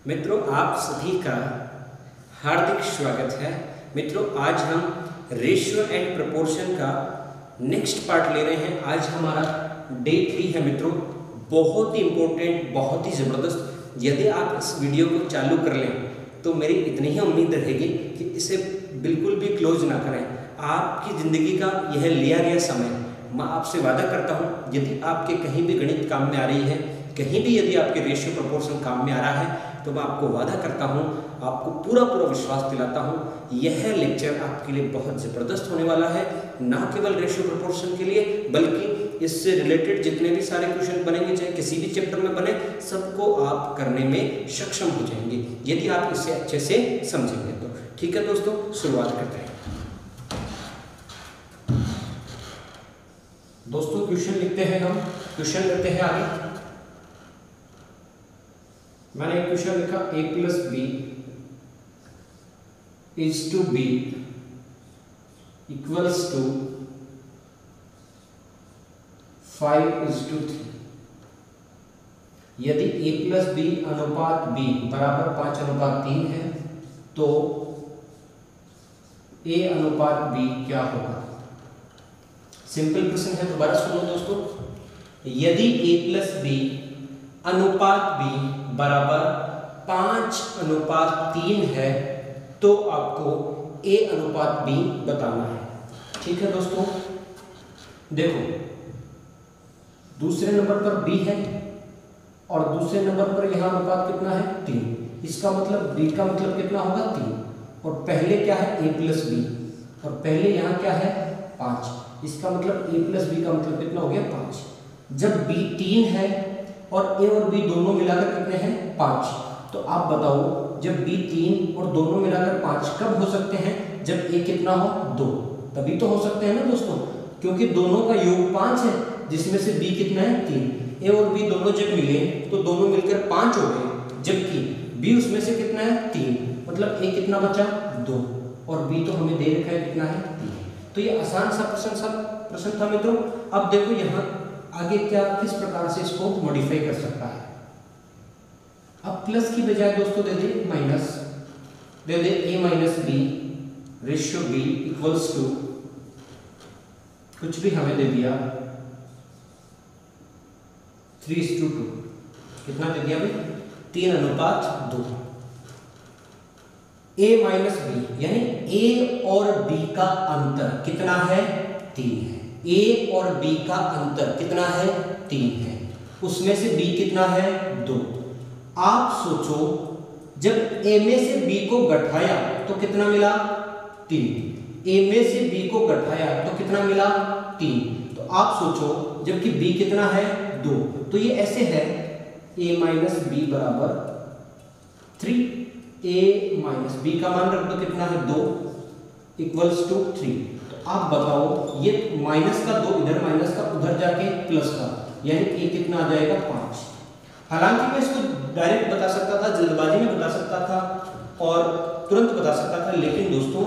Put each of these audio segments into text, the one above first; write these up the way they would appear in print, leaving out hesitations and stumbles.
मित्रों, आप सभी का हार्दिक स्वागत है। मित्रों, आज हम रेशियो एंड प्रोपोर्शन का नेक्स्ट पार्ट ले रहे हैं। आज हमारा डे 3 है। मित्रों, बहुत ही इम्पोर्टेंट, बहुत ही ज़बरदस्त। यदि आप इस वीडियो को चालू कर लें तो मेरी इतनी ही उम्मीद रहेगी कि इसे बिल्कुल भी क्लोज ना करें। आपकी ज़िंदगी का यह लिया गया समय, मैं आपसे वादा करता हूँ, यदि आपके कहीं भी गणित काम में आ रही है, कहीं भी यदि आपके रेशियो प्रोपोर्शन काम में आ रहा है, तो मैं आपको वादा करता हूँ, आपको पूरा विश्वास दिलाता हूँ, यह लेक्चर आपके लिए बहुत ज़बरदस्त होने वाला है। ना केवल रेशियो प्रोपोर्शन के लिए, बल्कि इससे रिलेटेड जितने भी सारे क्वेश्चन बनेंगे, चाहे किसी भी चैप्टर में बने, सबको आप करने में सक्षम हो जाएंगे यदि आप इसे अच्छे से समझेंगे तो। ठीक है दोस्तों, शुरुआत करते हैं। दोस्तों, क्वेश्चन लिखते हैं हम, क्वेश्चन लेते हैं आगे। मैंने एक क्वेश्चन लिखा a + b = b = 5:3। यदि a + b अनुपात b बराबर 5:3 है तो a अनुपात b क्या होगा? सिंपल प्रश्न है, दोबारा सुनो दोस्तों। यदि a + b अनुपात b बराबर 5:3 है तो आपको a अनुपात b बताना है। ठीक है दोस्तों, देखो दूसरे नंबर पर b है और दूसरे नंबर पर यहां अनुपात कितना है? 3। इसका मतलब b का मतलब कितना होगा? 3। और पहले क्या है? a + b, और पहले यहां क्या है? 5। इसका मतलब a + b का मतलब कितना हो गया? 5। जब b 3 है और a और b दोनों मिलाकर कितने हैं? 5। तो आप बताओ, जब b 3 और दोनों मिलाकर 5 कब हो सकते हैं? जब a कितना हो? 2। तभी तो हो सकते हैं ना दोस्तों, क्योंकि दोनों का योग 5 है, जिसमें से b कितना है? 3। a और b दोनों जब मिले तो दोनों मिलकर 5 हो गए, जबकि b उसमें से कितना है? 3। मतलब a कितना बचा? 2, और b तो हमें दे रखा है कितना है? 3। तो ये आसान सा प्रश्न था मित्रों। अब देखो यहाँ आगे क्या, किस प्रकार से इसको मॉडिफाई कर सकता है। अब प्लस की बजाय दोस्तों दे दे माइनस, दे दे a - b रेशियो b = कुछ भी हमें दे दिया 3:2। कितना दे दिया भाई? 3:2। a - b यानी a और b का अंतर कितना है? 3 है। a और b का अंतर कितना है? 3 है। उसमें से b कितना है? 2। आप सोचो, जब a में से b को घटाया तो कितना मिला? 3। a में से b को घटाया तो कितना मिला? 3। तो आप सोचो, जबकि b कितना है? 2। तो ये ऐसे है a - b बराबर 3। a - b का मान रख दो, कितना है? 2 = 3। आप बताओ, ये माइनस का 2 इधर, माइनस का उधर जाके प्लस का, यानी a कितना आ जाएगा? 5। हालांकि मैं इसको डायरेक्ट बता सकता था, जल्दबाजी में बता सकता था और तुरंत बता सकता था, लेकिन दोस्तों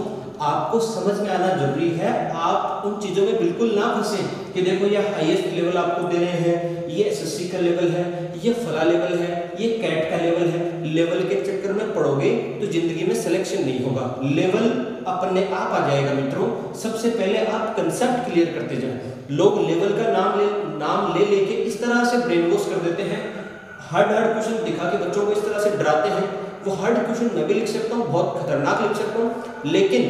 आपको समझ में आना जरूरी है। आप उन चीज़ों में बिल्कुल ना फंसे कि देखो ये हाईएस्ट लेवल आपको दे रहे हैं, ये एसएससी का लेवल है, ये फला लेवल है, ये कैट का लेवल है। लेवल के चक्कर में पढ़ोगे तो जिंदगी में सिलेक्शन नहीं होगा, लेवल अपने आप आ जाएगा मित्रों। सबसे पहले आप कंसेप्ट क्लियर करते जाए। लोग लेवल का नाम ले लेके इस तरह से ब्रेन वॉश कर देते हैं, हार्ड क्वेश्चन दिखा के बच्चों को इस तरह से डराते हैं। वो हार्ड क्वेश्चन मैं भी लिख सकता हूँ, बहुत खतरनाक लिख सकता हूँ, लेकिन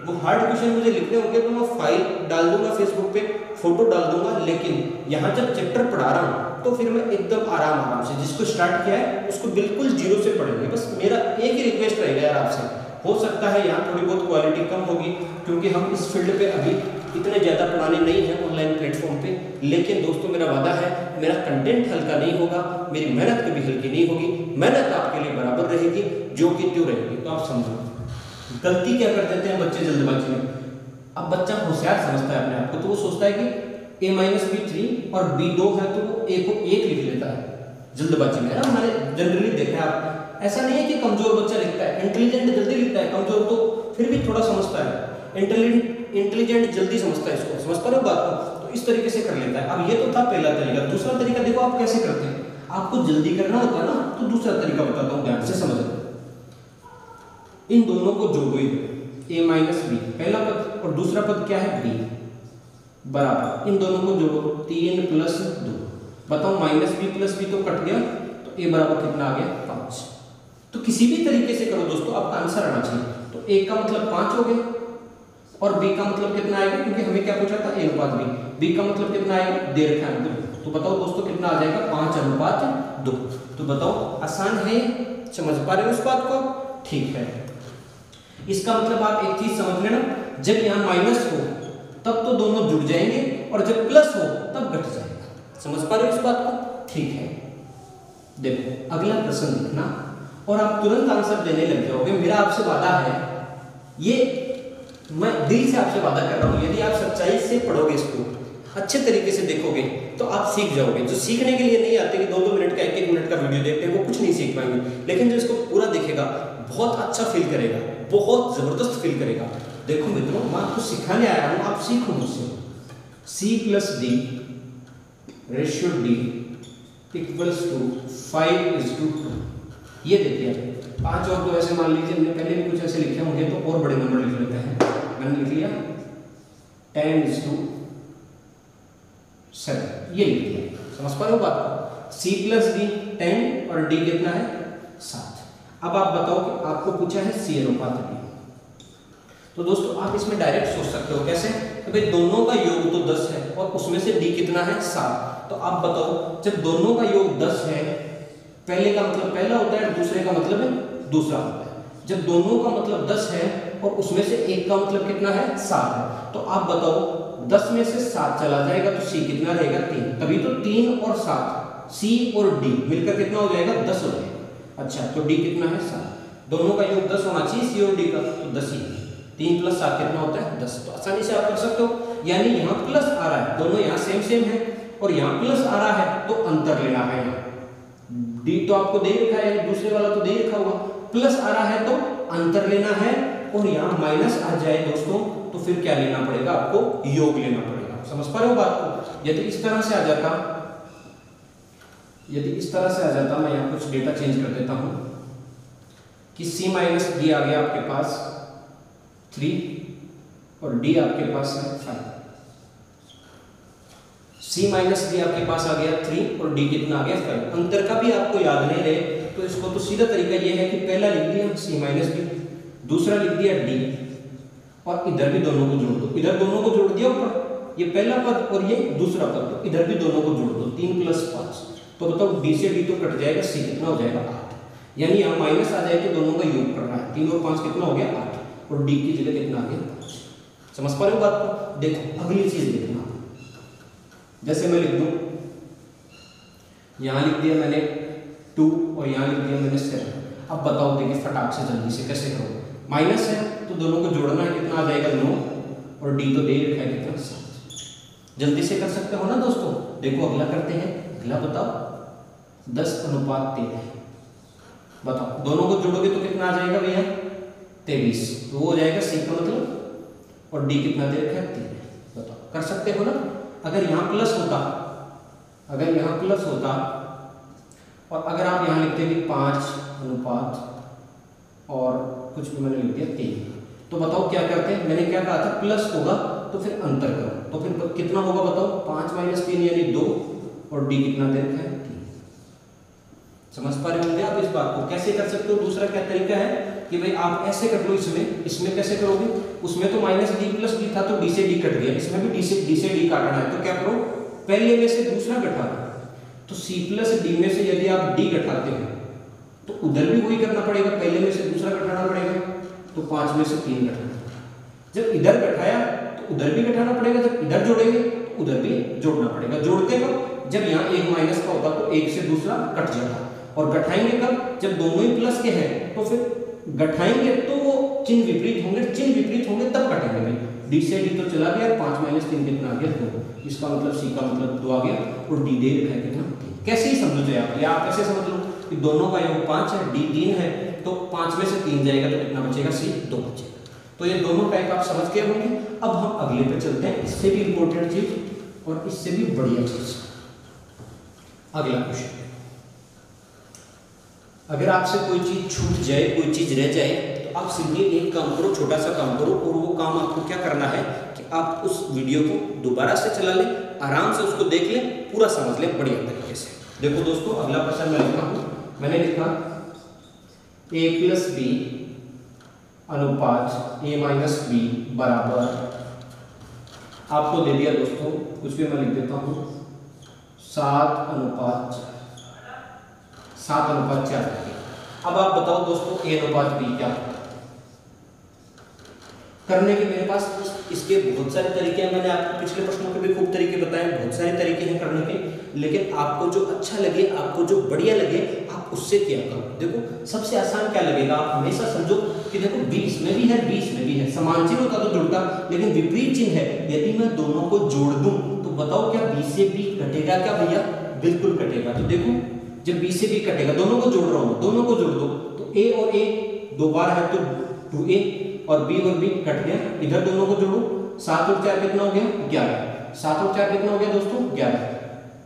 वो हार्ड क्वेश्चन मुझे लिखने होंगे तो मैं फाइल डाल दूंगा फेसबुक पे, फोटो डाल दूंगा। लेकिन यहाँ जब चैप्टर पढ़ा रहा हूँ तो फिर मैं एकदम आराम से, जिसको स्टार्ट किया है उसको बिल्कुल जीरो से पढ़ेंगे। बस मेरा एक ही रिक्वेस्ट रहेगा यार आपसे, हो सकता है यहाँ थोड़ी बहुत क्वालिटी कम होगी, क्योंकि हम इस फील्ड पे अभी इतने ज़्यादा पुराने नहीं हैं ऑनलाइन प्लेटफॉर्म पे। लेकिन दोस्तों मेरा वादा है, मेरा कंटेंट हल्का नहीं होगा, मेरी मेहनत कभी हल्की नहीं होगी। मेहनत आपके लिए बराबर रहेगी, जो कि त्यों रहेगी। तो आप समझो, गलती क्या कर देते हैं बच्चे जल्दबाजी में। अब बच्चा होशियार समझता है अपने आप को, तो वो सोचता है कि a - b 3 और b 2 है, तो वो a को 1 लिख लेता है जल्दबाजी में, है ना। मैंने जनरली देखा है, आप ऐसा नहीं है कि कमजोर बच्चा लिखता है, इंटेलिजेंट जल्दी लिखता है, कमजोर तो फिर भी थोड़ा समझता है। इंटेलिजेंट जल्दी समझता है, इसको समझता है बात को, तो इस तरीके से कर लेता है। अब ये तो था पहला तरीका। दूसरा तरीका देखो आप कैसे करते हैं। आपको जल्दी करना होता है ना, तो दूसरा तरीका बताता हूँ, ध्यान से समझना। इन दोनों को जोड़ो इधर, a माइनस बी पहला पद और दूसरा पद क्या है b बराबर, इन दोनों को जोड़ो 3 प्लस 2, बताओ माइनस बी प्लस बी तो कट गया, तो a बराबर कितना आ गया 5। तो किसी भी तरीके से करो दोस्तों, आपका आंसर आना चाहिए। तो a का मतलब 5 हो गया और b का मतलब कितना आएगा, क्योंकि हमें क्या पूछा था a अनुपात b का मतलब कितना आएगा, दे रखा है 2। तो बताओ दोस्तों कितना आ जाएगा 5 अनुपात 2। तो बताओ आसान है, समझ पा रहे हो इस बात को? ठीक है। इसका मतलब आप एक चीज समझ लेना, जब यहाँ माइनस हो तब तो दोनों जुड़ जाएंगे और जब प्लस हो तब घट जाएगा। समझ पा रहे हो इस बात को? ठीक है। देखो अगला प्रश्न लिखना और आप तुरंत आंसर देने लग जाओगे। मेरा आपसे वादा है, ये मैं दिल से आपसे वादा कर रहा हूँ, यदि आप सच्चाई से पढ़ोगे इसको, अच्छे तरीके से देखोगे तो आप सीख जाओगे। जो सीखने के लिए नहीं आते कि 2-2 मिनट का 1-1 मिनट का वीडियो देखते हैं वो कुछ नहीं सीख पाएंगे, लेकिन जो इसको पूरा देखेगा बहुत अच्छा फील करेगा, बहुत जबरदस्त फील करेगा। देखो मित्रों, मैं आपको सिखाने आया हूँ, आप सीखो मुझसे। c plus D ratio D equals to 5:2। ये देखिए 5 और 2 ऐसे मान लीजिए, हमने पहले भी कुछ ऐसे लिखे होंगे तो और बड़े नंबर लिख लेते हैं। मैंने लिख लिया 10:7, ये लिख लिया। समझ पा रहे हो बात को? c प्लस डी 10 और d कितना है 7। अब आप बताओ कि आपको पूछा है c अनुपात d। तो दोस्तों आप इसमें डायरेक्ट सोच सकते हो, कैसे? तो भाई दोनों का योग तो 10 है और उसमें से d कितना है 7। तो आप बताओ जब दोनों का योग 10 है, पहले का मतलब पहला होता है, दूसरे का मतलब दूसरा होता है। जब दोनों का मतलब 10 है और उसमें से एक का मतलब कितना है 7 है, तो आप बताओ 10 में से 7 चला जाएगा तो c कितना रहेगा 3। तभी तो 3 और 7 c और d मिलकर कितना हो जाएगा 10 हो जाएगा। अच्छा तो d कितना है 7, दोनों का योग 10 होना चाहिए c और d का, तो 10 ही। 3 + 7 कितना होता है 10। तो आसानी से आप कर सकते हो, यानी यहाँ प्लस आ रहा है, दोनों यहाँ सेम है और यहाँ प्लस आ रहा है तो अंतर लेना है। यहाँ d तो आपको दे रखा है, दूसरे वाला तो दे रखा हुआ, प्लस आ रहा है तो अंतर लेना है और यहाँ माइनस आ जाए दोस्तों तो फिर क्या लेना पड़ेगा, आपको योग लेना पड़ेगा। समझ पा रहे हो बात को? यदि इस तरह से आ जाता, मैं यहाँ कुछ डेटा चेंज कर देता हूँ कि c माइनस डी आ गया आपके पास 3 और d आपके पास है 5। c माइनस डी आपके पास आ गया 3 और d कितना आ गया 5। अंतर का भी आपको याद नहीं रहे तो इसको तो सीधा तरीका ये है कि पहला लिख दिया c माइनस डी, दूसरा लिख दिया d और इधर भी दोनों को जोड़ दो। इधर दोनों को जोड़ दिया ऊपर, ये पहला पद और ये दूसरा पद, तो इधर भी दोनों को जोड़ दो। 3 + 5, तो बताओ d से d तो कट जाएगा, c कितना हो जाएगा 8। यानी यहाँ माइनस आ जाए तो दोनों का योग करना है। 3 और 5 कितना हो गया 8 और d की जगह कितना आ गया 5। समझ पा रहे हो बात को? देखो अगली चीज देखना, जैसे मैं लिख दूं, यहाँ लिख दिया मैंने 2 और यहाँ लिख दिया मैंने 7। अब बताओ देखिए फटाक से जल्दी से कैसे करोगे। माइनस है तो दोनों को जोड़ना है, कितना आ जाएगा 9 और d तो दे रखा है कितना 7। जल्दी से कर सकते हो ना दोस्तों? देखो अगला करते हैं। अगला बताओ 10:13। बताओ दोनों को जोड़ोगे तो कितना आ जाएगा भैया 23, तो वो हो जाएगा c का मतलब और d कितना दे रखा है 3। बताओ कर सकते हो ना? अगर यहाँ प्लस होता, और अगर आप यहाँ लिखते कि 5 और कुछ भी मैंने लिख दिया 3, तो बताओ क्या करते हैं? मैंने क्या कहा था, प्लस होगा तो फिर अंतर करो, तो फिर कितना होगा बताओ 5 - 3 यानी 2 और d कितना दे रखा है 3। समझ पा रहे होंगे आप इस बात को? कैसे कर सकते हो? दूसरा क्या तरीका है कि भाई आप ऐसे कर लो, इसमें कैसे करोगे? उसमें तो -d + d था तो d से d कट गया, इसमें भी d से d काटना है, तो क्या करो पहले में से दूसरा घटा दो। तो c + d में से यदि आप d घटाते हो तो उधर भी वही करना पड़ेगा, पहले में से दूसरा घटाना पड़ेगा, तो 5 में से 3 घटाना। जब इधर घटाया तो उधर भी घटाना पड़ेगा, जब इधर जोड़ेंगे तो उधर भी जोड़ना पड़ेगा। जोड़ते कब? जब यहाँ एक माइनस का होता तो एक से दूसरा कट जाता, और घटाएंगे कब? जब दोनों ही प्लस के हैं, तो फिर घटाएंगे तो वो चिन्ह विपरीत होंगे तब कटेंगे। भाई d से d तो चला गया, 5 - 3 कितना आ गया 2, इसका मतलब c का मतलब 2 आ गया और d दे रखा है कितना 3। कैसे ही समझो आप, या आप ऐसे समझ लो कि दोनों का योग 5 है, d 3 है, तो 5 में से 3 जाएगा तो कितना बचेगा c 2 बचेगा। तो ये दोनों टाइप आप समझ गए होंगे। अब हम अगले पे चलते हैं, इससे भी इंपॉर्टेंट चीज और इससे भी बढ़िया चीज। अगला क्वेश्चन, अगर आपसे कोई चीज छूट जाए, कोई चीज रह जाए, तो आप सिंपली एक काम करो, छोटा सा काम करो, और वो काम आपको क्या करना है कि आप उस वीडियो को दोबारा से चला लें, आराम से उसको देख लें, पूरा समझ लें बढ़िया तरीके से। देखो दोस्तों, अगला प्रश्न मैं लिखा हूँ, मैंने लिखा a प्लस बी अनुपात a माइनस बी बराबर, आपको दे दिया दोस्तों, कुछ भी मैं लिख देता हूँ 7:4। अब आप बताओ दोस्तों a अनुपात b क्या है? करने के मेरे पास इसके बहुत सारे तरीके हैं, मैंने आपको पिछले प्रश्नों के भी खूब तरीके बताए, बहुत सारे तरीके हैं करने के, लेकिन आपको जो अच्छा लगे, आपको जो बढ़िया लगे, आप उससे किया करो। देखो सबसे आसान क्या लगेगा, आप हमेशा समझो कि देखो 20 में भी है, 20 में भी है, समान चिन्ह होता तो जुड़ता, लेकिन विपरीत चिन्ह है। यदि मैं दोनों को जोड़ दूं तो बताओ क्या 20 से b कटेगा क्या भैया? बिल्कुल कटेगा। तो देखो जब 20 से b कटेगा, दोनों को जोड़ रहा हूं, दोनों को जोड़ दो तो a और a दो बार है तो 2a, और b और b कट गया, इधर दोनों को जोड़ो, 7 और 4 कितना हो गया? 11। 7 और 4 कितना हो गया दोस्तों? 11।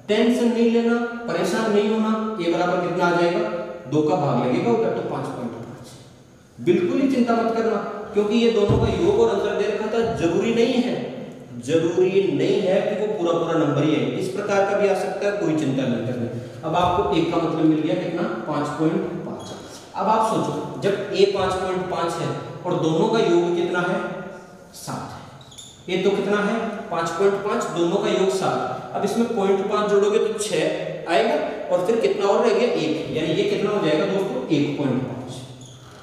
टेंशन नहीं लेना, परेशान नहीं होना, a बराबर कितना आ जाएगा? 2 का भाग लगेगा उधर तो 5.5। बिल्कुल ही चिंता मत करना, क्योंकि ये दोनों का योग और अंतर दे रखा था। जरूरी नहीं है कि वो पूरा नंबर ही है, इस प्रकार का भी आ सकता है, कोई चिंता नहीं करनी। अब आपको एक का मतलब मिल गया कितना? 5.5। अब आप सोचो जब a 5.5 है और दोनों का योग कितना है? 7 है। ये तो कितना है? 5.5, दोनों का योग 7। अब इसमें 0.5 जोड़ोगे तो 6 आएगा, और फिर कितना और रह गया? 1, यानी ये कितना हो जाएगा दोस्तों? 1.5।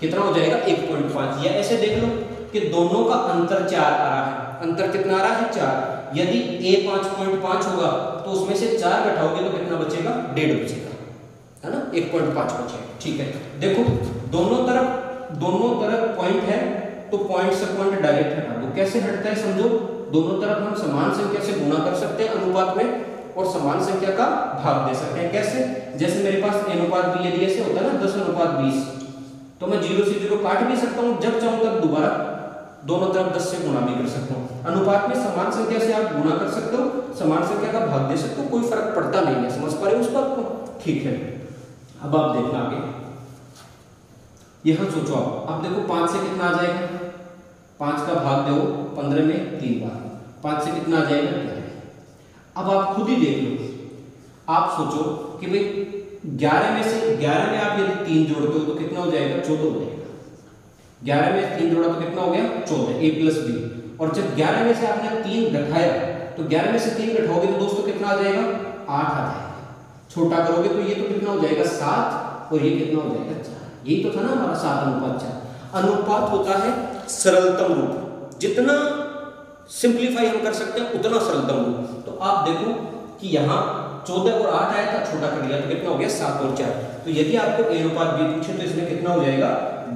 कितना हो जाएगा? 1.5। या ऐसे देख लो कि दोनों का अंतर 4 आ रहा है। अंतर कितना आ रहा है? 4। यदि a 5.5 होगा तो उसमें से 4 घटाओगे तो कितना बचेगा? 1.5 बचेगा, है ना? 1.5 बचेगा। ठीक है, देखो दोनों तरफ पॉइंट है तो पॉइंट से पॉइंट डायरेक्ट हटा दो। कैसे हटता है समझो, दोनों तरफ हम समान संख्या से गुणा कर सकते हैं अनुपात में, और समान संख्या का भाग दे सकते हैं। कैसे? जैसे मेरे पास a अनुपात b यदि ऐसे होता है ना 10:20, तो मैं 0 से 0 काट भी सकता हूँ, जब चाहूँ तब दोबारा दोनों तरफ 10 से गुणा भी कर सकता हूँ। अनुपात में समान संख्या से आप गुणा कर सकते हो, समान संख्या का भाग दे सकते हो, कोई फर्क पड़ता नहीं है। समझ पा रहे हो उस बात को? ठीक है, अब आप देखना आगे, यहां सोचो आप। अब देखो 5 से कितना आ जाएगा? 5 का भाग दो 15 में 3 बार, 5 से कितना आ जाएगा? 11। अब आप खुद ही देख लो, आप सोचो कि भाई 11 में आप यदि 3 जोड़ते हो तो कितना हो जाएगा? 14 हो जाएगा। 11 में 3 जोड़ा तो कितना हो गया? 14, a प्लस b। और जब 11 में से आपने 3 घटाया तो 11 में से 3 घटाओगे तो दोस्तों कितना आ जाएगा? 8 आ जाएगा। छोटा करोगे तो ये तो कितना हो जाएगा? 7, और ये कितना हो जाएगा? 4। यही तो था ना हमारा 7:4। अनुपात होता है सरलतम रूप, जितना सिंप्लीफाई हम कर सकते हैं उतना सरलतम रूप। तो आप देखो कि यहाँ 14 और 8 आया था, छोटा कर लिया तो कितना हो गया? 7 और 4। तो यदि आपको a अनुपात b पूछे तो इसमें कितना हो जाएगा?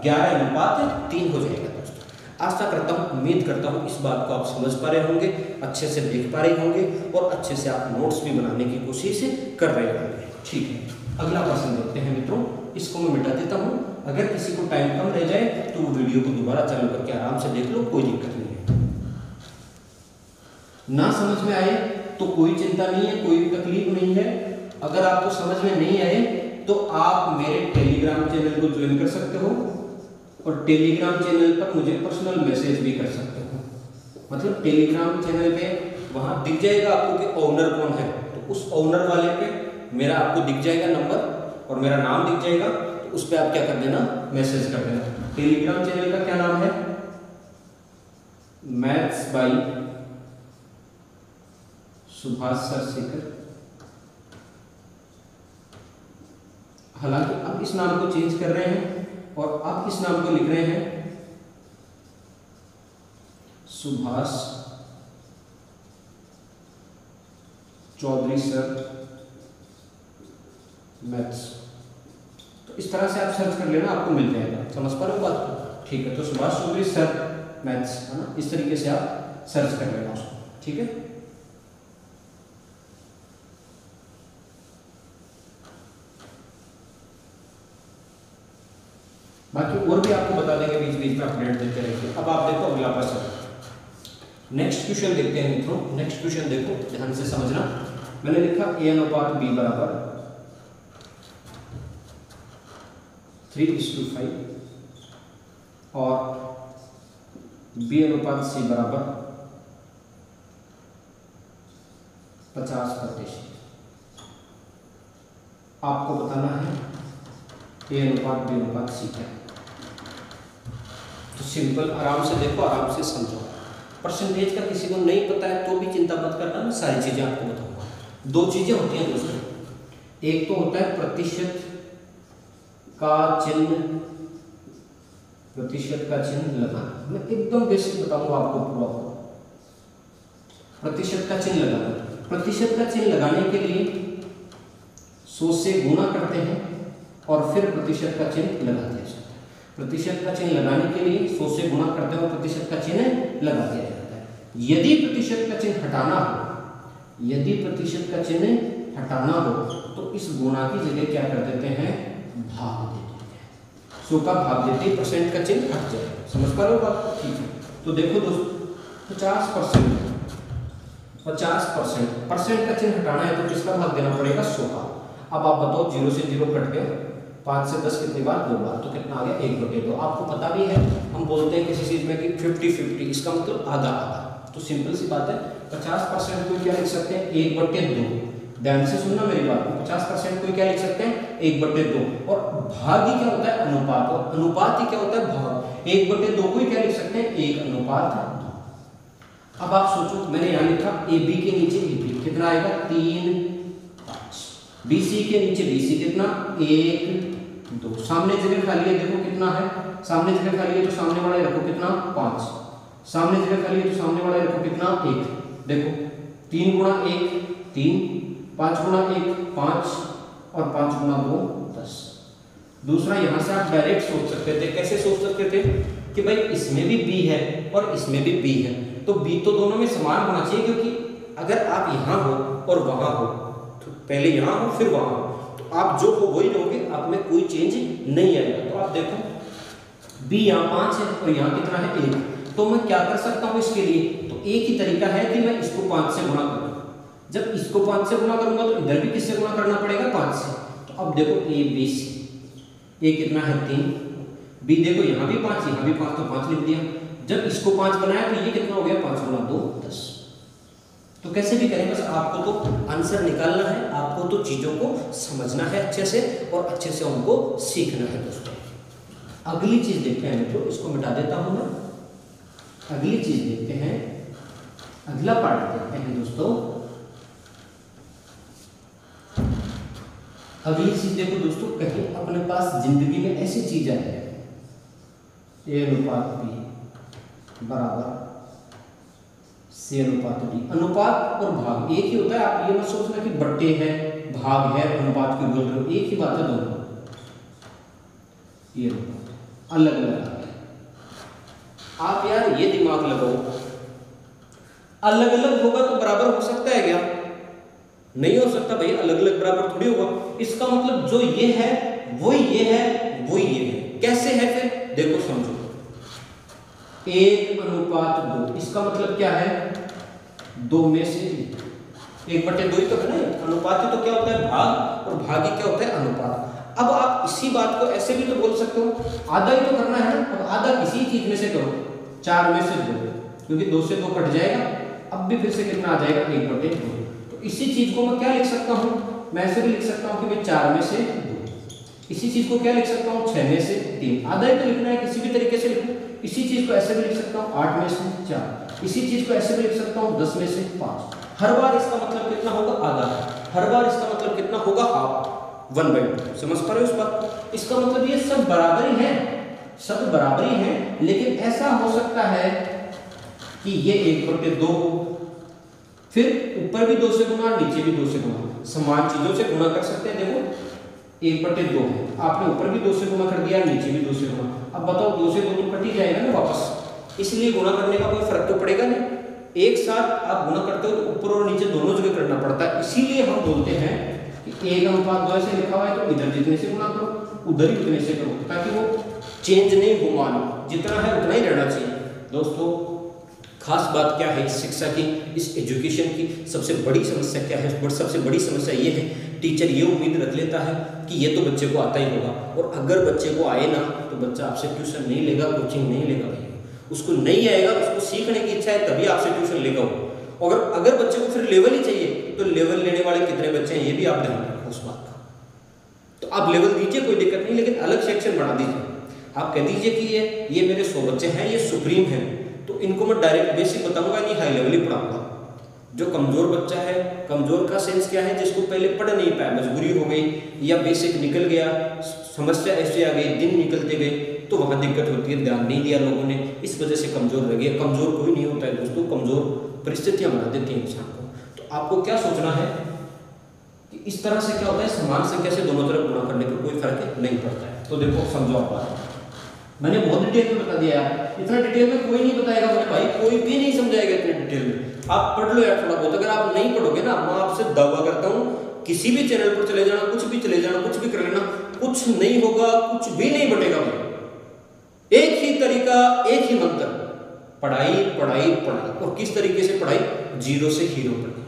11:3 हो जाएगा दोस्तों। आशा करता हूँ, उम्मीद करता हूँ इस बात को आप समझ पा रहे होंगे, अच्छे से देख पा रहे होंगे, और अच्छे से आप नोट्स भी बनाने की कोशिश कर रहे होंगे। ठीक है, अगला प्रश्न देखते हैं मित्रों। इसको मैं मिटा देता हूँ, अगर किसी को टाइम कम रह जाए तो वो वीडियो को दोबारा चालू करके आराम से देख लो, कोई दिक्कत नहीं है। ना समझ में आए तो कोई चिंता नहीं है, कोई तकलीफ नहीं है। अगर आपको समझ में नहीं आए तो आप मेरे टेलीग्राम चैनल को ज्वाइन कर सकते हो, और टेलीग्राम चैनल पर मुझे पर्सनल मैसेज भी कर सकते हो। मतलब टेलीग्राम चैनल पे वहाँ दिख जाएगा आपको कि ओनर कौन है, तो उस ओनर वाले पे मेरा आपको दिख जाएगा नंबर और मेरा नाम दिख जाएगा, तो उस पर आप क्या कर देना? मैसेज कर देना। टेलीग्राम चैनल का क्या नाम है? Maths by Subhash sir Shekhar. हालांकि अब इस नाम को चेंज कर रहे हैं और अब इस नाम को लिख रहे हैं सुभाष चौधरी सर मैथ्स। तो इस तरह से आप सर्च कर लेना, आपको मिल जाएगा। समझ पा रहे हो बात को? ठीक है, तो सुभाष चौधरी सर मैथ्स, है ना? इस तरीके से आप सर्च कर लेना उसको। ठीक है, बाकी और भी आपको बता देंगे, बीच बीच में अपडेट देते रहेंगे। अब आप देखो अगला प्रश्न, नेक्स्ट क्वेश्चन देखते हैं मित्रों। नेक्स्ट क्वेश्चन देखो, ध्यान से समझना। मैंने लिखा a अनुपात b बराबर 3:5। और B अनुपात C बराबर 50%। आपको बताना है A अनुपात B अनुपात C क्या है। तो सिंपल, आराम से देखो, आराम से समझो। परसेंटेज का किसी को नहीं पता है तो भी चिंता मत करना, मैं सारी चीजें आपको बताऊंगा। दो चीजें होती हैं दोस्तों, एक तो होता है प्रतिशत का चिन्ह, प्रतिशत का चिन्ह लगाना। मैं एकदम बेसिक बताऊंगा आपको पूरा। प्रतिशत का चिन्ह लगाना, प्रतिशत का चिन्ह लगाने के लिए 100 से गुणा करते हैं और फिर प्रतिशत का चिन्ह लगा दिया जाता है। प्रतिशत का चिन्ह लगाने के लिए 100 से गुणा करते हैं और प्रतिशत का चिन्ह लगा दिया जाता है। यदि प्रतिशत का चिन्ह हटाना हो, यदि प्रतिशत का चिन्ह हटाना हो तो इस गुणा की जगह क्या कर देते हैं, भाग देते हैं। 100 का भाग देते परसेंट का चिन्ह हट जाएगा। समझ पा रहे हो बात? ठीक है। तो देखो दोस्तों, 50% परसेंट का चिन्ह हटाना है तो किसका भाग देना पड़ेगा, 100 का। अब आप बताओ, 0 से 0 कट गया, 5 से 10 कितनी बार, 2 बार, तो कितना आ गया, 1/2। आपको पता भी है, हम बोलते हैं किसी चीज में कि 50-50, इसका मतलब आधा आधा। तो सिंपल सी बात है, 50% को क्या लिख सकते हैं, 1/2। ध्यान से सुनना मेरी बात, 50% को क्या लिख सकते हैं, 1/2। और भाग ही क्या होता है, अनुपात, और अनुपात ही क्या होता है, भाग। 1/2 को ही क्या लिख सकते हैं, 1:2। अब आप सोचो, मैंने यहाँ लिखा AB के नीचे AB कितना आएगा, 3, 5। BC के नीचे BC कितना, 1, 2। सामने जगह खाली है, देखो कितना है, सामने जगह खाली है तो सामने वाला रखो कितना, 5। सामने जगह खाली है तो सामने वाला रखो कितना, 1। देखो 3 गुणा 1 3, 5 गुणा 1 5 और 5 गुणा 2 10। दूसरा, यहाँ से आप डायरेक्ट सोच सकते थे। कैसे सोच सकते थे कि भाई इसमें भी B है और इसमें भी B है, तो B तो दोनों में समान होना चाहिए, क्योंकि अगर आप यहाँ हो और वहाँ हो, तो पहले यहाँ हो फिर वहाँ हो, तो आप जो हो वही रहोगे, आप में कोई चेंज नहीं आएगा। तो आप देखो B यहाँ 5 है और यहाँ कितना है, 1। तो मैं क्या कर सकता हूँ इसके लिए, तो एक ही तरीका है कि मैं इसको 5 से गुणा करूँ। जब इसको 5 से गुणा करूंगा तो इधर भी किससे गुणा करना पड़ेगा, 5 से। तो अब देखो ABC, A कितना है, 3। B देखो यहाँ भी 5, यहाँ भी 5, तो 5 लिख दिया। जब इसको 5 बनाया तो ये कितना हो गया, 5 गुणा 2 10। तो कैसे भी करें, बस आपको तो आंसर निकालना है, आपको तो चीजों को समझना है अच्छे से और अच्छे से उनको सीखना है दोस्तों। अगली चीज देखते हैं मित्रों, इसको मिटा देता हूं मैं। अगली चीज देखते हैं, अगला पार्ट देखते हैं दोस्तों। अगली चीज देखो दोस्तों, कहीं अपने पास जिंदगी में ऐसी चीज है, A अनुपात B बराबर C अनुपात D। अनुपात और भाग एक ही होता है, आप ये मत सोचना कि बट्टे है, भाग है, अनुपात की बोल रहे हो, एक ही बात है दोनों। ये अलग अलग है। आप यार ये दिमाग लगाओ, अलग अलग होगा तो बराबर हो सकता है क्या, नहीं हो सकता भाई, अलग अलग बराबर थोड़ी होगा। इसका मतलब जो ये है वो ये है, वो ये है। कैसे है फिर, देखो समझो, 1 अनुपात 2, इसका मतलब क्या है, 2 में से 1/2 ही तो है ना। अनुपात ही तो क्या होता है, भाग, और भाग ही क्या होता है, अनुपात। अब आप इसी बात को ऐसे भी तो बोल सकते हो, आधा ही तो करना है ना। अब आधा किसी चीज में से करो, 4 में से 2, क्योंकि 2 से 2 कट जाएगा। अब भी फिर से कितना आ जाएगा, 1/2। तो इसी चीज को मैं क्या लिख सकता हूँ, मैं ऐसे भी लिख सकता हूँ कि भाई 4 में से 2। इसी चीज को क्या लिख सकता हूँ, 6 में से 3। आधा ही तो लिखना है, किसी भी तरीके से लिखो। इसी चीज को ऐसे भी लिख सकता हूँ, 8 में से 4। इसी चीज को ऐसे भी लिख सकता हूँ, 10 में से 5। हर बार इसका मतलब कितना होगा, आधा। हर बार इसका मतलब कितना होगा, हाफ, 1/2। समझ पा रहे हो इस बात को? इसका मतलब ये सब बराबर ही है, सब बराबर ही है, लेकिन ऐसा हो सकता है कि ये 1/2 हो, फिर ऊपर भी 2 से गुणा, नीचे भी 2 से गुणा, समान चीजों से गुणा कर सकते हैं। देखो 1/2 है, आपने ऊपर भी 2 से गुणा कर दिया, नीचे भी 2 से गुणा। अब बताओ 2 से 2 तो कट ही जाएगा ना वापस, इसलिए गुणा करने का कोई फर्क तो पड़ेगा नहीं। एक साथ आप गुणा करते हो तो ऊपर और नीचे दोनों जगह करना पड़ता है। इसीलिए हम बोलते हैं कि 1 अनुपात 2 से लिखा हुआ है तो इधर जितने से गुणा करो, उधर ही उतने से करो, ताकि वो चेंज नहीं हो, मान जितना है उतना ही रहना चाहिए। दोस्तों खास बात क्या है इस शिक्षा की, इस एजुकेशन की सबसे बड़ी समस्या क्या है, सबसे बड़ी समस्या ये है टीचर ये उम्मीद रख लेता है कि ये तो बच्चे को आता ही होगा, और अगर बच्चे को आए ना तो बच्चा आपसे ट्यूशन नहीं लेगा, कोचिंग नहीं लेगा भैया। उसको नहीं आएगा, उसको सीखने की इच्छा है तभी आपसे ट्यूशन लेगा वो। और अगर बच्चे को फिर लेवल ही चाहिए तो लेवल लेने वाले कितने बच्चे हैं ये भी आप ध्यान रखें उस बात का। तो आप लेवल दीजिए, कोई दिक्कत नहीं, लेकिन अलग सेक्शन बना दीजिए। आप कह दीजिए कि ये मेरे 100 बच्चे हैं, ये सुप्रीम हैं, तो इनको मैं डायरेक्ट बेसिक बताऊंगा, नहीं हाई लेवल ही पढ़ाऊंगा। जो कमजोर बच्चा है, कमजोर का सेंस क्या है, जिसको पहले पढ़ नहीं पाया, मजबूरी हो गई या बेसिक निकल गया, समस्या ऐसे आ गई, दिन निकलते गए, तो वहां दिक्कत होती है, ध्यान नहीं दिया लोगों ने, इस वजह से कमजोर रह गया। कमजोर कोई नहीं होता है दोस्तों, कमजोर परिस्थितियां बना देती हैं इंसान को। तो आपको क्या सोचना है कि इस तरह से क्या होता है, समान संख्या से दोनों तरफ गुणा करने पर कोई फर्क नहीं पड़ता है। तो देखो समझो आप बात, मैंने बहुत डिटेल में बता दिया यार, इतना डिटेल में कोई नहीं बताएगा मेरे भाई, कोई भी नहीं समझाएगा इतने डिटेल में। आप पढ़ लो यार थोड़ा बहुत, अगर आप नहीं पढ़ोगे ना, मैं आपसे दावा करता हूँ किसी भी चैनल पर चले जाना, कुछ भी चले जाना, कुछ भी कर लेना, कुछ नहीं होगा, कुछ भी नहीं बटेगा भाई। एक ही तरीका, एक ही मंत्र, पढ़ाई पढ़ाई पढ़ाई। और किस तरीके से पढ़ाई, जीरो से हीरो पढ़ाई।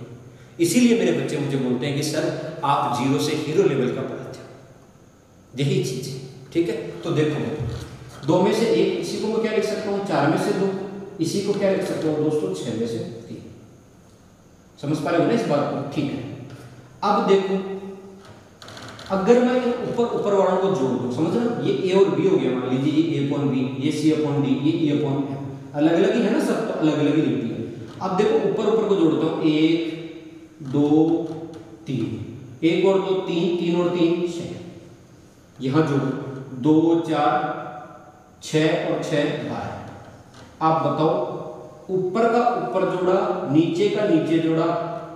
इसीलिए मेरे बच्चे मुझे बोलते हैं कि सर आप जीरो से हीरो लेवल का पढ़ाते हो, यही चीज है, ठीक है। तो देखो 2 में से 1, इसी को मैं क्या लिख सकता हूँ, 4 में से 2, इसी को क्या लिख सकता हूँ दोस्तों, 6 में से 3। समझ पा रहे हो ना इस बात को, ठीक है। अब देखो अगर मैं ऊपर वालों को जोड़ दूं, समझ रहे हो, ये ए और बी हो गया, मान लीजिए ये ए अपॉन बी, ये सी अपॉन डी, ये ई अपॉन एफ, अलग अलग ही है ना सब, तो अलग अलग ही लिखती है। अब देखो ऊपर को जोड़ता हूँ, 1 2 3, 1 और 2 3, 3 और 3 6, यहां जोड़ो 2 4 6 और 6 12। आप बताओ ऊपर का ऊपर जोड़ा, नीचे का नीचे जोड़ा,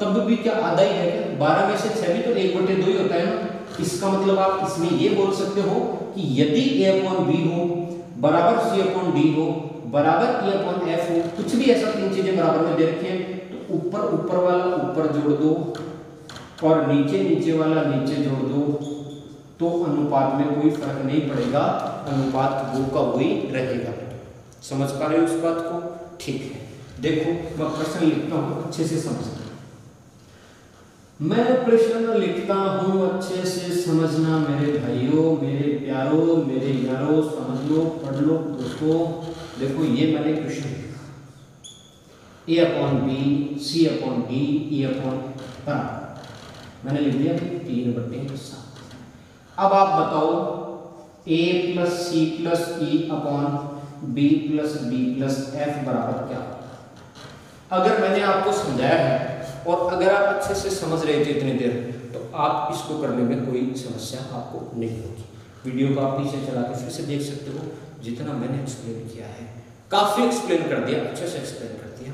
तब भी क्या आधा ही है क्या? 12 में से 6 भी तो 1/2 ही होता है ना। इसका मतलब आप इसमें ये बोल सकते हो कि यदि a अपॉन बी हो बराबर c अपॉन डी हो बराबर e अपॉन एफ हो, कुछ भी ऐसा 3 चीजें बराबर में दे रखी हैं, तो ऊपर वाला ऊपर जोड़ दो और नीचे वाला नीचे जोड़ दो, तो अनुपात में कोई फर्क नहीं पड़ेगा, अनुपात वो का वही रहेगा। समझ पा रहे हो इस बात को? ठीक है। देखो मैं प्रश्न लिखता हूं, अच्छे से समझना। मैं प्रश्न लिखता हूं, अच्छे से समझना मेरे भाइयों, मेरे प्यारों, मेरे यारों, समझ लो, पढ़ लो दोस्तों। देखो ये मैंने क्वेश्चन लिखा, A upon B, C upon D, E upon मैंने लिख दिया 3/7। अब आप बताओ a plus C plus E upon B plus D plus F बराबर क्या? अगर मैंने आपको समझाया है और अगर आप अच्छे से समझ रहे थे इतनी देर, तो आप इसको करने में कोई समस्या आपको नहीं होगी। वीडियो को आप पीछे चला के फिर से देख सकते हो, जितना मैंने एक्सप्लेन किया है काफ़ी एक्सप्लेन कर दिया, अच्छे से एक्सप्लेन कर दिया।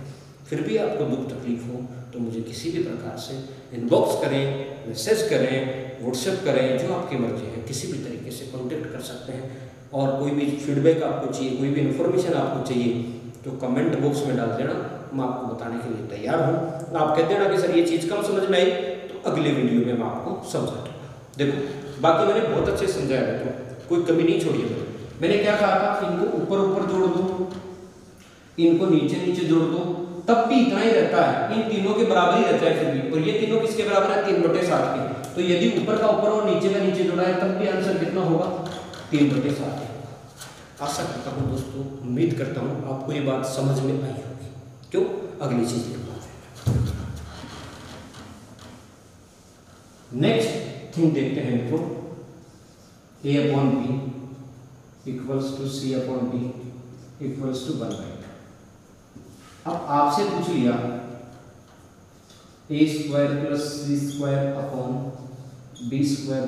फिर भी आपको दुख तकलीफ हो तो मुझे किसी भी प्रकार से इनबॉक्स करें, मैसेज करें, व्हाट्सएप करें, जो आपकी मर्जी है, किसी भी तरीके से कॉन्टेक्ट कर सकते हैं। और कोई भी फीडबैक आपको चाहिए, कोई भी इन्फॉर्मेशन आपको चाहिए, तो कमेंट बॉक्स में डाल देना, मैं आपको बताने के लिए तैयार हूँ। आप कहते हैं ना कि सर ये चीज़ कम समझ में आई, तो अगले वीडियो में मैं आपको समझा दूँगा। देखो बाकी मैंने बहुत अच्छे से समझाया है, तो कोई कमी नहीं छोड़ी है। मैंने क्या कहा था, इनको ऊपर जोड़ दो, इनको नीचे जोड़ दो, तब भी इतना ही रहता है, इन तीनों के बराबर ही रहता है फिर भी। और ये तीनों किसके बराबर है? 3/7 के। तो यदि ऊपर का ऊपर और नीचे का नीचे जोड़ा है, तब भी आंसर कितना होगा? 3/7। आशा करता हूँ दोस्तों, उम्मीद करता हूँ आपको ये बात समझ में आई होगी। क्यों? अगली चीज नेक्स्ट थिंग देखते हैं देखो, a upon B equals to C upon D equals to 1/2। अब आपसे पूछ लिया a² plus c² upon b²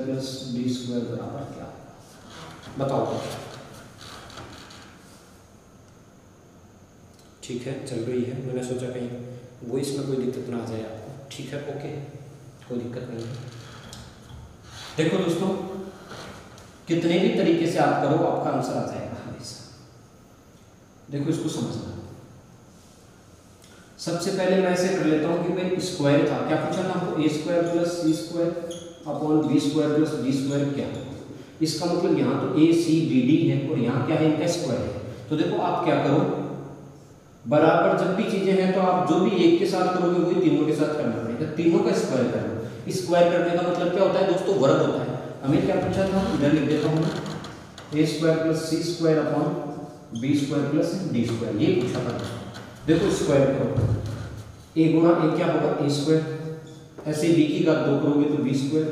plus d² बराबर क्या? बताओ तो। ठीक है, चल रही है। मैंने सोचा कहीं वो इसमें कोई दिक्कत ना आ जाए आपको। ठीक है, ओके, कोई दिक्कत नहीं है। देखो दोस्तों, कितने भी तरीके से आप करो, आपका आंसर आ जाएगा हमेशा। देखो इसको समझना। सबसे पहले मैं ऐसे कर लेता हूँ कि भाई स्क्वायर था, क्या पूछा था हमको? a² plus c² upon b² plus d² क्या? इसका मतलब यहाँ तो a c d d है और यहाँ क्या है? इनका स्क्वायर है। तो देखो आप क्या करो, बराबर जब भी चीजें हैं तो आप जो भी एक के साथ करोगे वही तीनों के साथ करना पड़ेगा, तीनों का स्क्वायर करो। स्क्वायर करने का मतलब क्या होता है दोस्तों, वर्ग होता है। हमें क्या पूछा था, इधर लिख देता हूँ a square plus C square upon B square plus D square, ये पूछा था। देखो स्क्वायर करो, a गुणा a क्या होगा a स्क्वायर, ऐसे b की घात 2 करोगे तो b स्क्वायर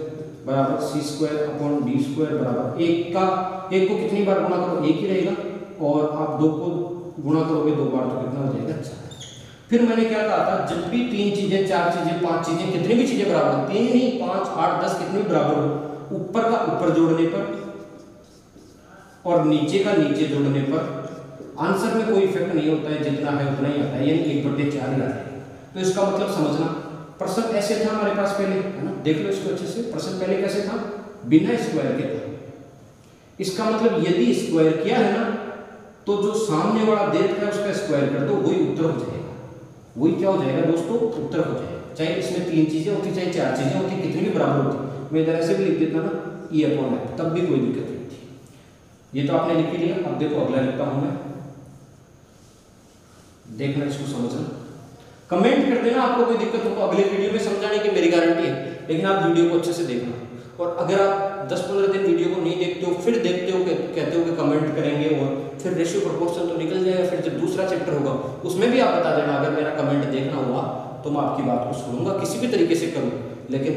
बराबर सी स्क्वायर अपॉन डी स्क्वायर बराबर एक को कितनी बार गुणा करो, एक ही रहेगा, और आप 2 को गुणा करोगे 2 बार तो कितना हो जाएगा 4। फिर मैंने क्या कहा था, जब भी 3 चीजें 4 चीजें 5 चीजें कितनी भी चीजें बराबर होती हैं, नहीं 5 8 10 कितनी भी बराबर हो, ऊपर का ऊपर जोड़ने पर और नीचे का नीचे जोड़ने पर आंसर में कोई इफेक्ट नहीं होता है, जितना है उतना ही आता है, यानी 1/4 ही आता है। तो इसका मतलब समझना, प्रश्न ऐसे था हमारे पास पहले, है ना, देख लो इसको अच्छे से। प्रश्न पहले कैसे था, बिना स्क्वायर के था। इसका मतलब यदि स्क्वायर किया है ना, तो जो सामने वाला देख है उसका स्क्वायर कर दो, वही उत्तर हो जाएगा। वही क्या हो जाएगा दोस्तों, उत्तर हो जाएगा। चाहे इसमें 3 चीजें होती, चाहे 4 चीजें होती, कितनी भी बराबर होती, मैं इधर ऐसे भी लिख देता ना e अपॉन f, तब भी कोई दिक्कत नहीं थी। ये तो आपने लिख लिया। अब देखो अगला लिखता हूं मैं, देखना इसको समझना, कमेंट कर देना आपको कोई दिक्कत हो तो अगले वीडियो में समझाने की मेरी गारंटी है, लेकिन आप वीडियो को अच्छे से देखना। और अगर आप 10-15 दिन वीडियो को नहीं देखते हो, फिर देखते हो कहते हो कि कमेंट करेंगे, और फिर रेशियो प्रोपोर्शन तो निकल जाएगा, फिर जब दूसरा चैप्टर होगा उसमें भी आप बता देना। अगर मेरा कमेंट देखना हुआ तो मैं आपकी बात को सुनूंगा, किसी भी तरीके से करूँ, लेकिन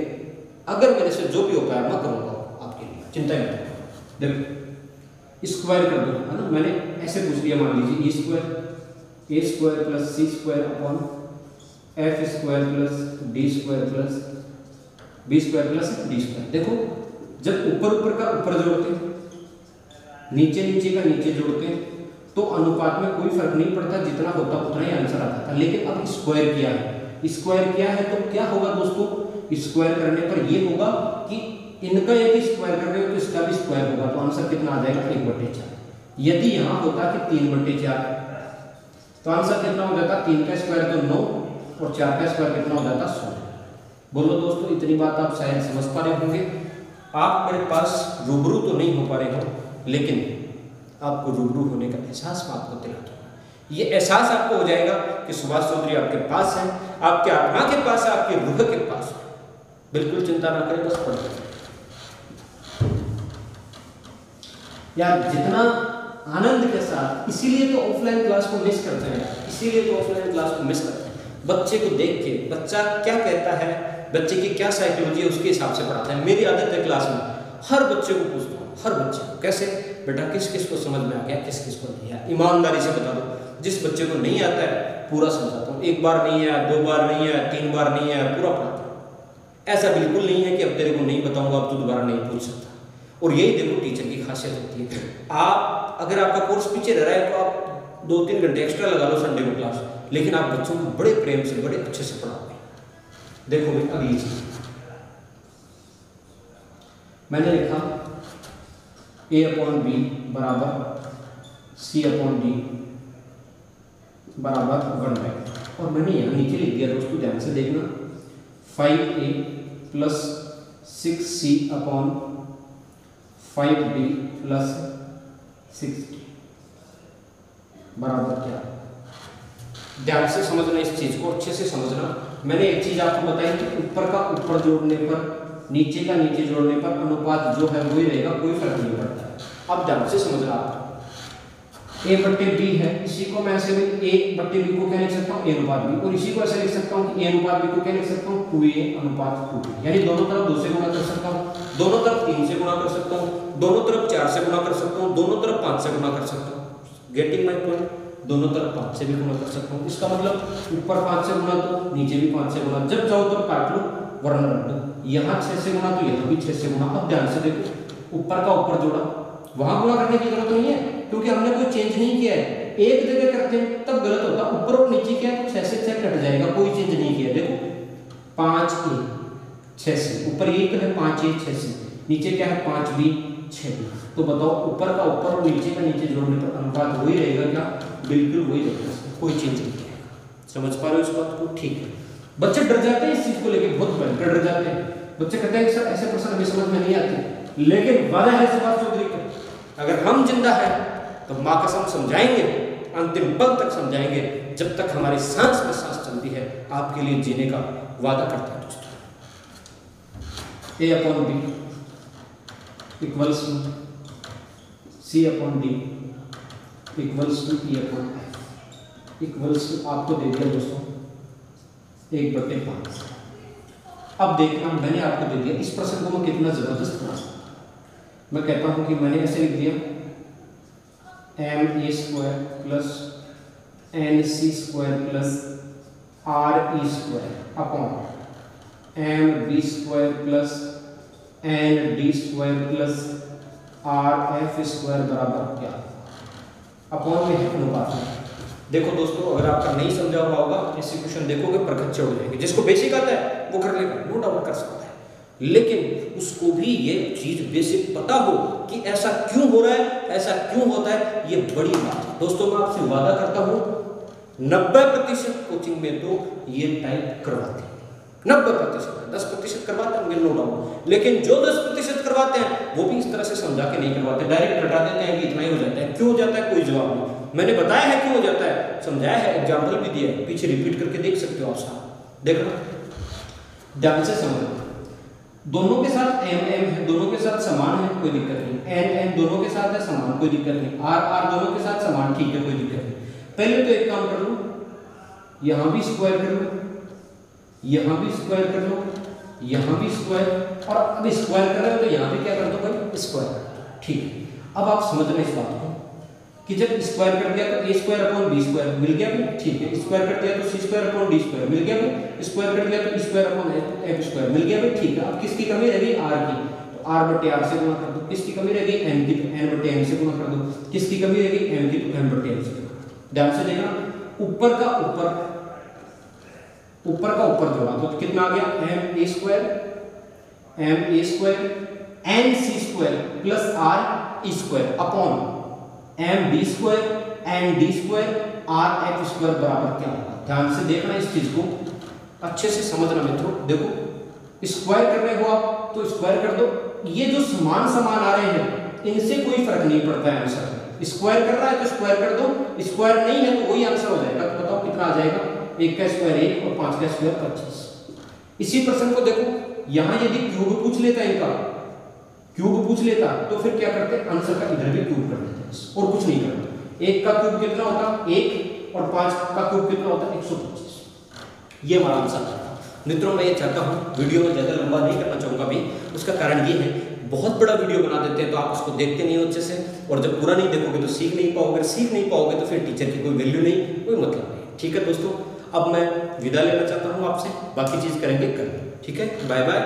अगर मेरे से जो भी हो पाया मैं करूँगा आपके लिए, चिंता ही मत करो। देखो स्क्वायर कर दो, है ना, मैंने ऐसे पूछ लिया, मान लीजिए A square plus C square upon F square plus D square plus B square plus D square. देखो जब ऊपर का ऊपर जोड़ते हैं, नीचे का नीचे जोड़ते हैं, तो अनुपात में कोई फर्क नहीं पड़ता, जितना होता उतना ही आंसर आता था। लेकिन अब स्क्वायर किया है तो क्या होगा दोस्तों, स्क्वायर करने पर ये होगा कि इनका यदि स्क्वायर कर रहे हो तो इसका भी स्क्वायर होगा, तो आंसर कितना आ जाएगा 1/4। यदि यहाँ होता कि 3/4 तो आंसर कितना हो जाता, 3 का स्क्वायर तो 9 और 4 का स्क्वायर कितना हो जाता 16। बोलो दोस्तों, इतनी बात आप शायद समझ पा रहे होंगे। आप मेरे पास रूबरू तो नहीं हो पा रहे हो, लेकिन आपको रूबरू होने का एहसास मैं आपको दिलाता हूँ। ये एहसास आपको हो जाएगा कि सुभाष चौधरी आपके पास है, आपके आत्मा के पास है, आपके रूह के पास है। बिल्कुल चिंता ना करें, बस पढ़ते यार जितना आनंद के साथ। इसीलिए तो ऑफलाइन क्लास को मिस करते हैं, इसीलिए तो ऑफलाइन क्लास को मिस करते हैं। बच्चे को देख के बच्चा क्या कहता है, बच्चे की क्या साइकोलॉजी है, उसके हिसाब से पढ़ाता है। मेरी आदत है क्लास में हर बच्चे को पूछता हूँ, हर बच्चे को, कैसे बेटा किस किस को समझ में आ गया, किस किस को नहीं आया, ईमानदारी से बता दो। जिस बच्चे को नहीं आता है पूरा समझाता हूँ, 1 बार नहीं आया, 2 बार नहीं आया, 3 बार नहीं आया, पूरा पढ़ाता हूँ। ऐसा बिल्कुल नहीं है कि अब तेरे को नहीं बताऊंगा अब तो दोबारा नहीं पूछ सकता। और यही देखो टीचर की खासियत होती है। आप अगर आपका कोर्स पीछे रह रहा है तो आप 2-3 घंटे एक्स्ट्रा लगा लो संडे को क्लास, लेकिन आप बच्चों को बड़े प्रेम से बड़े अच्छे से पढ़ाओगे। देखो भाई अगली चीज मैंने लिखा a/b बराबर c/d बराबर 1/, और मैंने यहाँ नीचे लिख दिया दोस्तों, ध्यान से देखना, 5a plus 6c/5d plus 6d बराबर क्या। ध्यान से समझना, इस चीज को अच्छे से समझना। मैंने एक चीज आपको बताई कि ऊपर का ऊपर जोड़ने पर, नीचे का नीचे जोड़ने पर अनुपात जो है वही रहेगा, कोई फर्क नहीं पड़ता। अब ध्यान से समझना, आप a/b है, इसी को मैं ऐसे a/b को क्या लिख सकता हूँ, a/b, और इसी को ऐसे लिख सकता हूँ कि a/b को क्या लिख सकता हूँ, 2a/2b, यानी दोनों तरफ 2 से गुणा कर सकता हूँ, दोनों तरफ 3 से गुणा कर सकता हूँ, दोनों तरफ 4 से गुणा कर सकता हूँ, दोनों तरफ 5 से गुणा कर सकता हूँ। गेटिंग माय पॉइंट, दोनों तरफ 5 से भी गुणा कर सकता हूँ। इसका मतलब ऊपर 5 से गुणा तो नीचे भी 5 से गुणा, जब चाहो तब काट लो वरना रख दो। यहाँ 6 से गुणा तो यहाँ भी 6 से गुणा। अब ध्यान से देखो, ऊपर का ऊपर जोड़ा, वहां गुणा करने की जरूरत नहीं है क्योंकि हमने कोई चेंज नहीं किया है। एक जगह करते हैं तब गलत होता, ऊपर और नीचे किया तो 6 से 6 कट जाएगा, कोई चेंज नहीं किया। देखो 5a 6 से, ऊपर 1 है 5a 6 से, नीचे क्या है 5b 6b। तो बताओ ऊपर का ऊपर और नीचे का नीचे जोड़ने पर अनुपात वही रहेगा क्या, बिल्कुल वही रहेगा, कोई चेंज नहीं किया। समझ पा रहे हो इस बात को, ठीक है। बच्चे डर जाते हैं इस चीज को लेके, बहुत भयंकर डर जाते हैं। बच्चे कहते हैं सर ऐसे प्रश्न हमें समझ में नहीं आते, लेकिन वादा है सुभाष चौधरी का, अगर हम जिंदा है तो माँ कसम समझाएंगे, अंतिम पल तक समझाएंगे, जब तक हमारी सांस में सांस चलती है आपके लिए जीने का वादा करते हैं दोस्तों। A upon B equals to C upon D equals to E upon F equals to आपको दे दिया दोस्तों 1/5। अब देखना मैंने आपको दे दिया, इस प्रश्न को मैं कितना जबरदस्त बना सकता हूं। मैं कहता हूं कि मैंने ऐसे लिख दिया ma square plus nc square plus re square upon mb square plus nd square plus rf square बराबर क्या अपॉन में है अनुपात में। देखो दोस्तों, अगर आपका नहीं समझा हुआ होगा ऐसे क्वेश्चन देखोगे परखच्चे हो जाएंगे। जिसको बेसिक आता है वो कर लेगा, नो डाउट कर सकता है, लेकिन उसको भी ये चीज बेसिक पता हो कि ऐसा क्यों हो रहा है, ऐसा क्यों होता है, ये बड़ी बात है। दोस्तों मैं आपसे वादा करता हूं 90% कोचिंग में तो ये टाइप करवाते हैं, 90%, 10% करवाते होंगे नो डाउट, लेकिन जो 10% करवाते हैं वो भी इस तरह से समझा के नहीं करवाते, डायरेक्ट रटा देते हैं कि इतना ही हो जाता है। क्यों हो जाता है कोई जवाब नहीं, मैंने बताया है क्यों हो जाता है, समझाया है, एग्जाम्पल भी दिया है, पीछे रिपीट करके देख सकते हो आप साहब। देखना ध्यान से समझना, दोनों के साथ m m है, दोनों के साथ समान है, कोई दिक्कत नहीं, n n दोनों के साथ है समान, कोई दिक्कत नहीं, r r दोनों के साथ समान, ठीक है, कोई दिक्कत नहीं। पहले तो एक काम कर लो, यहां भी स्क्वायर कर लो, यहां भी स्क्वायर कर लो, यहां भी स्क्वायर, और अब स्क्वायर कर रहे हो तो यहां भी क्या कर दो भाई स्क्वायर, ठीक है। अब आप समझना इस बात को कि जब स्क्वायर कर दिया तो a square upon b square मिल गया भाई, ठीक है, स्क्वायर कर दिया तो c square upon d square मिल गया भाई, स्क्वायर कर दिया तो e square upon f square मिल गया भाई, ठीक है। अब किसकी कमी रह गई r की, तो r/r से गुणा कर दो, किसकी कमी रह गई m की, तो n/m से गुणा कर दो, किसकी कमी रह गई m की, तो m/m से। ध्यान से देखना, ऊपर का ऊपर जोड़ा तो कितना आ गया ma square nc square plus r e square upon mb square nd square rf square बराबर क्या होगा। ध्यान से देखना, इस चीज को अच्छे से समझना मित्रों। देखो स्क्वायर कर रहे हो आप तो स्क्वायर कर दो, ये जो समान आ रहे हैं इनसे कोई फर्क नहीं पड़ता है आंसर में। स्क्वायर कर रहा है तो स्क्वायर कर दो, स्क्वायर नहीं है तो वही आंसर हो जाएगा। तो बताओ कितना आ जाएगा, 1 का स्क्वायर 1 और 5 का स्क्वायर 25। इसी प्रश्न को देखो, यहां यदि क्यूब पूछ लेता है, इनका क्यूब पूछ लेता तो फिर क्या करते, आंसर का इधर भी क्यूब कर देते और कुछ नहीं करते। 1 का क्यूब कितना होता 1 और 5 का क्यूब कितना होता 125। ये हमारा आंसर था मित्रों। मैं ये चाहता हूँ वीडियो में ज़्यादा लंबा नहीं करना चाहूँगा भी, उसका कारण ये है बहुत बड़ा वीडियो बना देते हैं तो आप उसको देखते नहीं हो अच्छे से, और जब पूरा नहीं देखोगे तो सीख नहीं पाओगे, सीख नहीं पाओगे तो फिर टीचर की कोई वैल्यू नहीं, कोई मतलब नहीं। ठीक है दोस्तों, अब मैं विदा लेना चाहता हूँ आपसे, बाकी चीज़ करेंगे कल। ठीक है, बाय बाय।